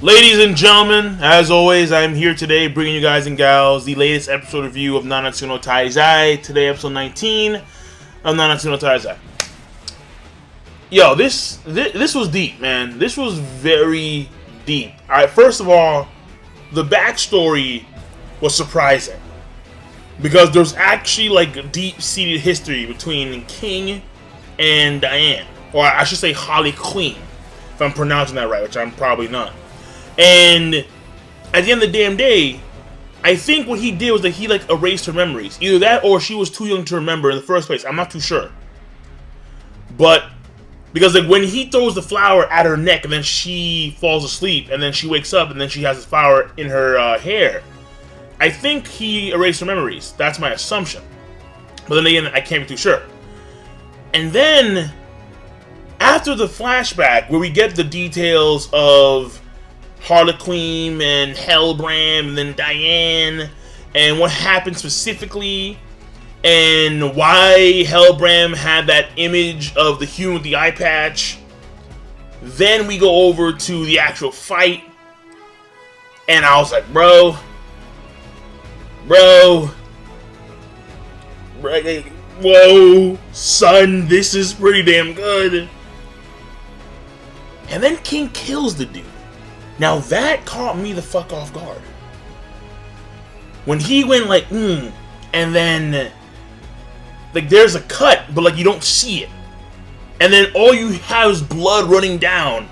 Ladies and gentlemen, as always, I'm here today bringing you guys and gals the latest episode review of Nanatsu no Taizai. Today, episode 19 of Nanatsu no Taizai. Yo, this was deep, man. This was very deep. Alright, first of all, the backstory was surprising. Because there's actually like a deep-seated history between King and Diane. Or I should say Holly Queen, if I'm pronouncing that right, which I'm probably not. And at the end of the damn day, I think what he did was that he like erased her memories. Either that or she was too young to remember in the first place. I'm not too sure. But because like when he throws the flower at her neck and then she falls asleep and then she wakes up and then she has the flower in her hair, I think he erased her memories. That's my assumption. But then again, I can't be too sure. And then after the flashback where we get the details of Harlequin and Helbram and then Diane and what happened specifically and why Helbram had that image of the human with the eye patch. Then we go over to the actual fight and I was like, bro, whoa, son, this is pretty damn good. And then King kills the dude. Now that caught me the fuck off guard. When he went like, and then, like there's a cut, but like you don't see it. And then all you have is blood running down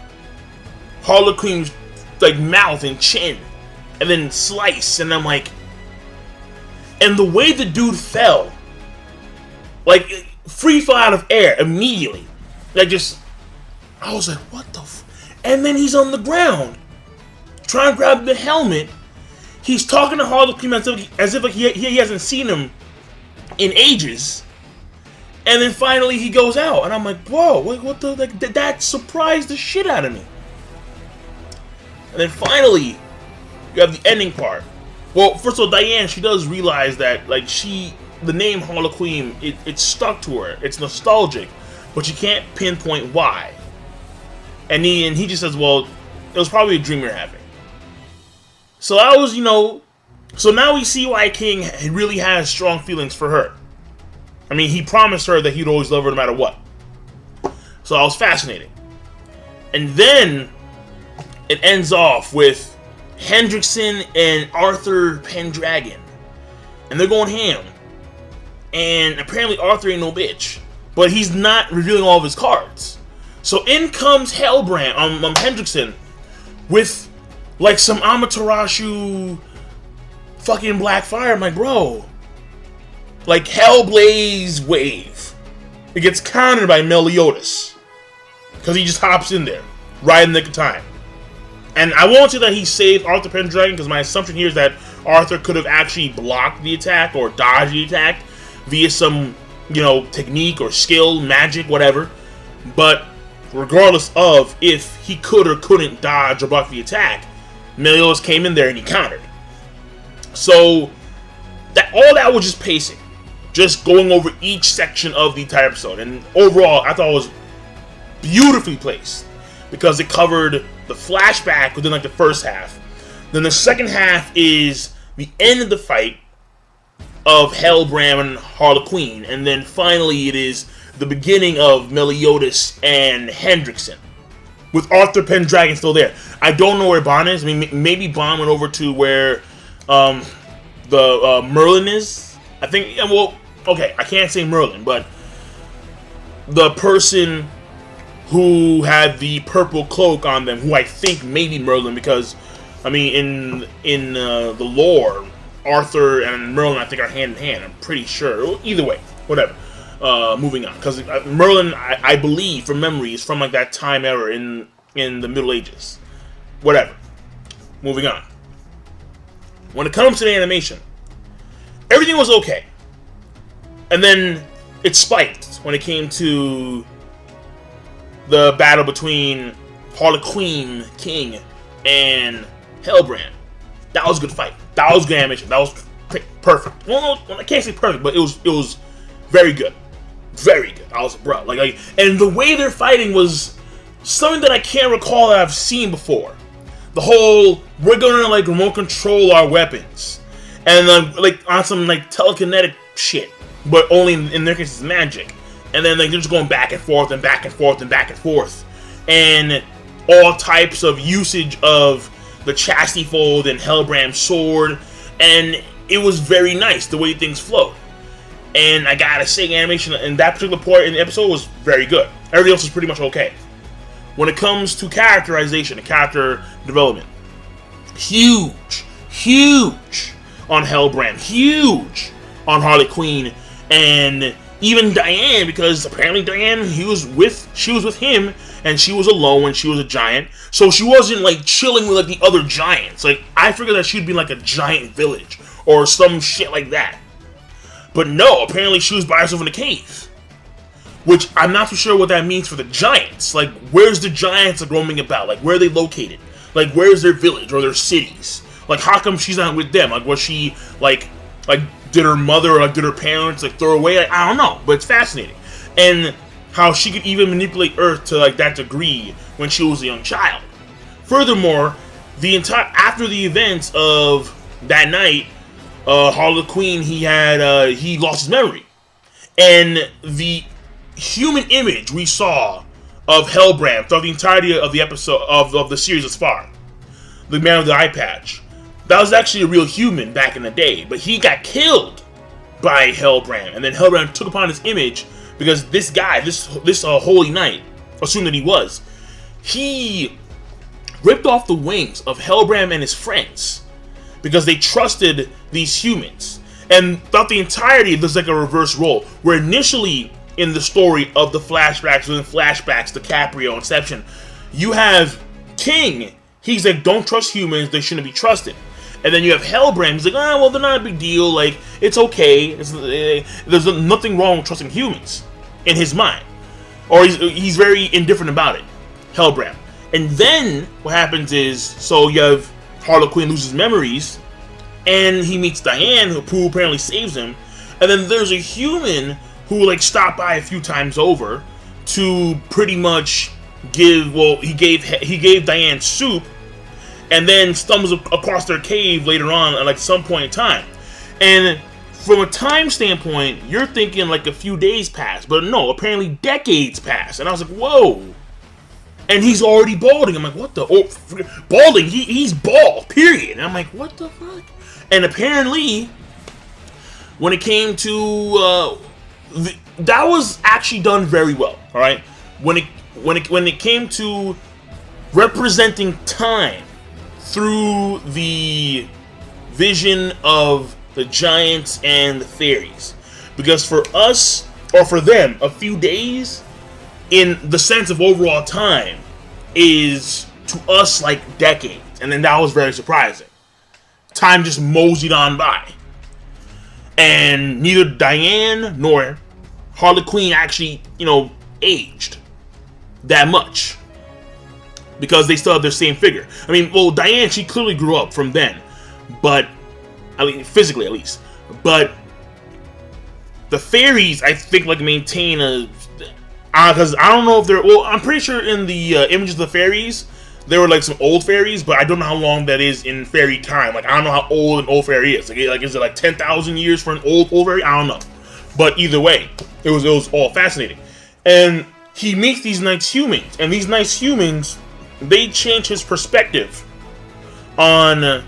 Harlequin's like mouth and chin. And then slice, and I'm like, and the way the dude fell, like free fall out of air immediately. Like just, I was like, what the and then he's on the ground. Trying to grab the helmet. He's talking to Harlequin as if like he hasn't seen him in ages. And then finally he goes out. And I'm like, whoa, what the, like, that surprised the shit out of me. And then finally, you have the ending part. Well, first of all, Diane, she does realize that, like, the name Harlequin, it stuck to her. It's nostalgic. But she can't pinpoint why. And he just says, well, it was probably a dream you're having. So that was, so now we see why King really has strong feelings for her. I mean, he promised her that he'd always love her no matter what. So that was fascinating. And then it ends off with Hendrickson and Arthur Pendragon. And they're going ham. And apparently Arthur ain't no bitch. But he's not revealing all of his cards. So in comes Helbram, Hendrickson, with like some Amaterasu fucking black fire. I'm like, bro, like Hellblaze wave. It gets countered by Meliodas because he just hops in there right in the nick of time. And I won't say that he saved Arthur Pendragon because my assumption here is that Arthur could have actually blocked the attack or dodged the attack via some, technique or skill, magic, whatever. But regardless of if he could or couldn't dodge or block the attack, Meliodas came in there and he countered. So all that was just pacing, just going over each section of the entire episode. And overall, I thought it was beautifully placed because it covered the flashback within like the first half. Then the second half is the end of the fight of Helbram and Harlequin, and then finally it is the beginning of Meliodas and Hendrickson, with Arthur Pendragon still there. I don't know where Bon is. I mean, maybe Bon went over to where the Merlin is. I think, well, okay, I can't say Merlin, but the person who had the purple cloak on them, who I think may be Merlin, because, I mean, in the lore, Arthur and Merlin, I think, are hand in hand. I'm pretty sure. Either way, whatever. Moving on, because Merlin, I believe, from memory, is from like that time era in the Middle Ages. Whatever. Moving on. When it comes to the animation, everything was okay, and then it spiked when it came to the battle between Harlequin King and Helbram. That was a good fight. That was good animation. That was perfect. Well, I can't say perfect, but it was very good. Very good. I was bro, and the way they're fighting was something that I can't recall that I've seen before. the whole we're gonna like remote control our weapons, and like on some like telekinetic shit, but only in their case it's magic, and then like they're just going back and forth and back and forth and back and forth, and all types of usage of the chastity fold and Helbram's sword, and it was very nice the way things flowed. And I gotta say, animation in that particular part in the episode was very good. Everything else was pretty much okay. When it comes to characterization and character development, huge on Helbram, huge on Harley Quinn, and even Diane, because apparently Diane, she was with him, and she was alone when she was a giant, so she wasn't like chilling with like the other giants. Like I figured that she'd be like a giant village or some shit like that. But no, apparently she was by herself in a cave. Which, I'm not too sure what that means for the giants. Like, where's the giants like roaming about? Like, where are they located? Like, where's their village or their cities? Like, how come she's not with them? Like, was she, like, did her mother or like, did her parents, like, throw her away? Like, I don't know, but it's fascinating. And how she could even manipulate Earth to, like, that degree when she was a young child. Furthermore, after the events of that night, Harley Quinn, he lost his memory, and the human image we saw of Helbram throughout the entirety of the episode of the series thus far, the man with the eye patch, that was actually a real human back in the day, but he got killed by Helbram, and then Helbram took upon his image because this guy, this holy knight, assumed that he ripped off the wings of Helbram and his friends, because they trusted these humans. And throughout the entirety, there's like a reverse role, where initially in the story of the flashbacks, within flashbacks, DiCaprio, Inception, you have King. He's like, don't trust humans, they shouldn't be trusted. And then you have Helbram, he's like, well, they're not a big deal, like, it's okay. There's nothing wrong with trusting humans, in his mind. Or he's very indifferent about it, Helbram. And then, what happens is, so you have Harley Quinn loses memories, and he meets Diane, who apparently saves him, and then there's a human who like stopped by a few times over to pretty much he gave Diane soup, and then stumbles across their cave later on at like some point in time. And from a time standpoint, you're thinking like a few days passed, but no, apparently decades passed, and I was like, whoa. And he's already balding. I'm like, what the? Oh, balding? He's bald, period. And I'm like, what the fuck? And apparently, when it came to that was actually done very well. All right, when it came to representing time through the vision of the giants and the fairies, because for us or for them, a few days, in the sense of overall time, is to us like decades, and then that was very surprising. Time just moseyed on by, and neither Diane nor Harley Quinn actually, aged that much, because they still have their same figure. I mean, well, Diane, she clearly grew up from then, but I mean, physically at least. But the fairies, I think, like maintain a. Because I don't know if they're... Well, I'm pretty sure in the images of the fairies, there were like some old fairies, but I don't know how long that is in fairy time. Like, I don't know how old an old fairy is. Like is it like 10,000 years for an old fairy? I don't know. But either way, it was all fascinating. And he meets these nice humans, and these nice humans, they change his perspective on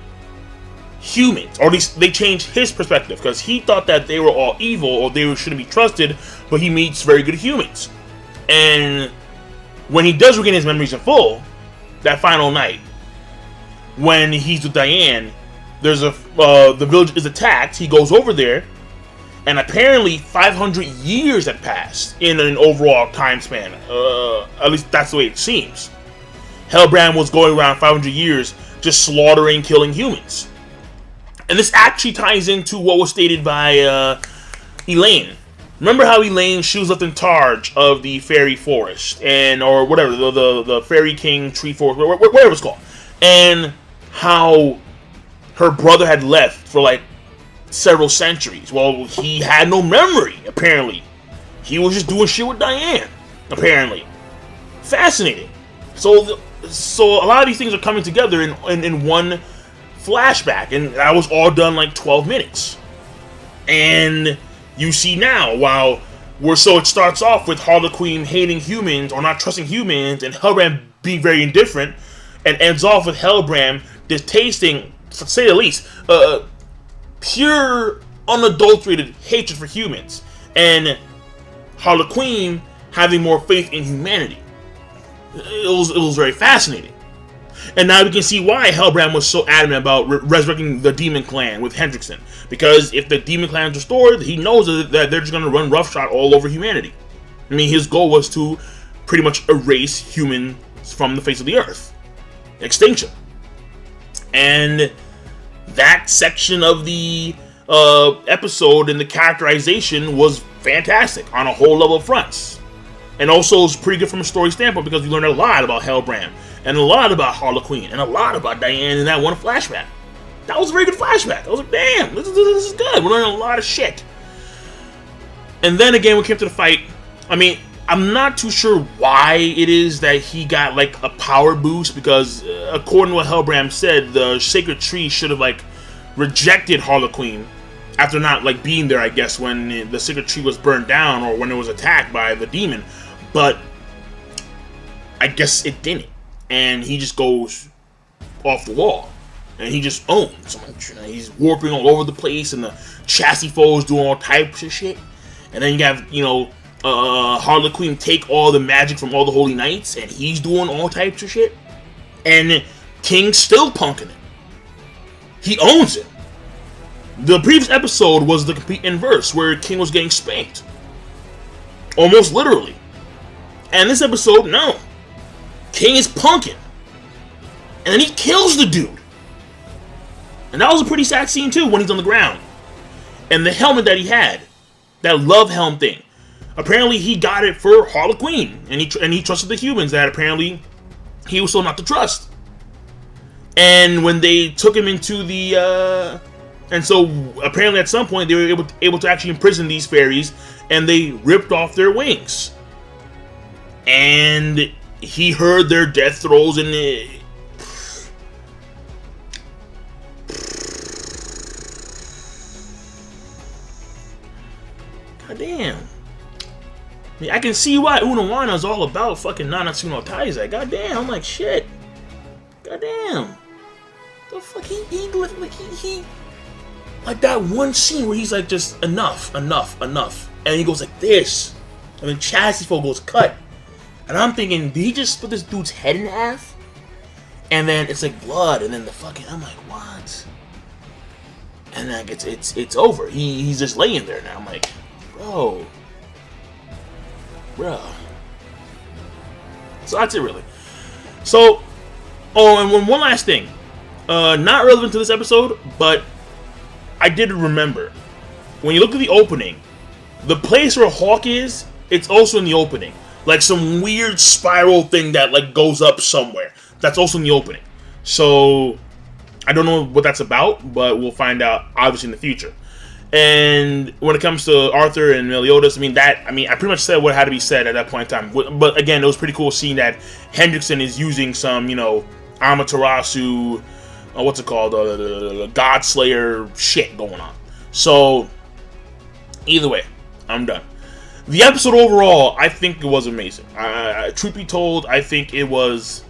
humans, or at least they changed his perspective, because he thought that they were all evil or they shouldn't be trusted, but he meets very good humans. And when he does regain his memories in full, that final night, when he's with Diane, there's the village is attacked. He goes over there, and apparently 500 years had passed in an overall time span. At least that's the way it seems. Helbram was going around 500 years just slaughtering, killing humans. And this actually ties into what was stated by Elaine. Remember how Elaine, she was left in charge of the fairy forest, or whatever, the fairy king tree forest, whatever it's called, and how her brother had left for like several centuries. Well, he had no memory, apparently. He was just doing shit with Diane, apparently. Fascinating. So So a lot of these things are coming together in one flashback, and that was all done like 12 minutes. And you see now, it starts off with Harlequin hating humans or not trusting humans, and Helbram being very indifferent, and ends off with Helbram distasting, to say the least, pure, unadulterated hatred for humans, and Harlequin having more faith in humanity. It was very fascinating. And now we can see why Helbram was so adamant about resurrecting the Demon Clan with Hendrickson. Because if the Demon Clan is restored, he knows that they're just going to run roughshod all over humanity. I mean, his goal was to pretty much erase humans from the face of the earth. Extinction. And that section of the episode and the characterization was fantastic on a whole level of fronts. And also it's pretty good from a story standpoint because we learned a lot about Helbram, and a lot about Harlequin, and a lot about Diane in that one flashback. That was a very good flashback. I was like, damn, this is good. We're learning a lot of shit. And then again, we came to the fight. I mean, I'm not too sure why it is that he got like a power boost, because according to what Helbram said, the sacred tree should have like rejected Harlequin after not like being there, I guess, when the sacred tree was burned down or when it was attacked by the demon. But I guess it didn't. And he just goes off the wall. And he just owns. He's warping all over the place, and the chassis foes doing all types of shit. And then you have, Harlequin take all the magic from all the Holy Knights, and he's doing all types of shit. And King's still punking it. He owns it. The previous episode was the complete inverse, where King was getting spanked. Almost literally. And this episode, no. King is punking. And then he kills the dude. And that was a pretty sad scene too, when he's on the ground. And the helmet that he had, that love helm thing, apparently he got it for Harlequin, and he trusted the humans that apparently he was told not to trust. And when they took him into the and so apparently at some point they were able to actually imprison these fairies, and they ripped off their wings. And he heard their death throes, and God damn. I mean, I can see why Unawana is all about fucking Nanatsu no Taizai. God damn, I'm like, shit. God damn. The fuck, he like that one scene where he's like, just enough. And he goes like this. And then chassis foe goes cut. And I'm thinking, did he just split this dude's head in half? And then it's like blood, and then the fucking, I'm like, what? And then it's over. He's just laying there now. I'm like, bro. So that's it, really. So, oh, and one last thing. Not relevant to this episode, but I did remember. When you look at the opening, the place where Hawk is, it's also in the opening. Like some weird spiral thing that like goes up somewhere. That's also in the opening. So, I don't know what that's about, but we'll find out obviously in the future. And when it comes to Arthur and Meliodas, I pretty much said what had to be said at that point in time. But again, it was pretty cool seeing that Hendrickson is using some, Amaterasu, what's it called, God Slayer shit going on. So, either way, I'm done. The episode overall, I think it was amazing. Truth be told, I think it was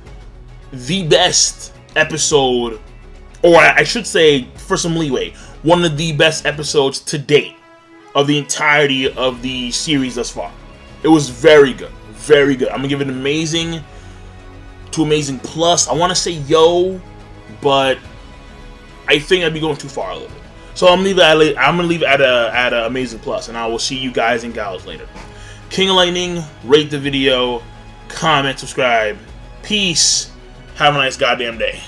the best episode, or I should say, for some leeway, one of the best episodes to date of the entirety of the series thus far. It was very good. Very good. I'm going to give it amazing to amazing plus. I want to say yo, but I think I'd be going too far a little bit. So I'm going to leave it at a amazing plus, and I will see you guys and gals later. King of Lightning, rate the video, comment, subscribe. Peace. Have a nice goddamn day.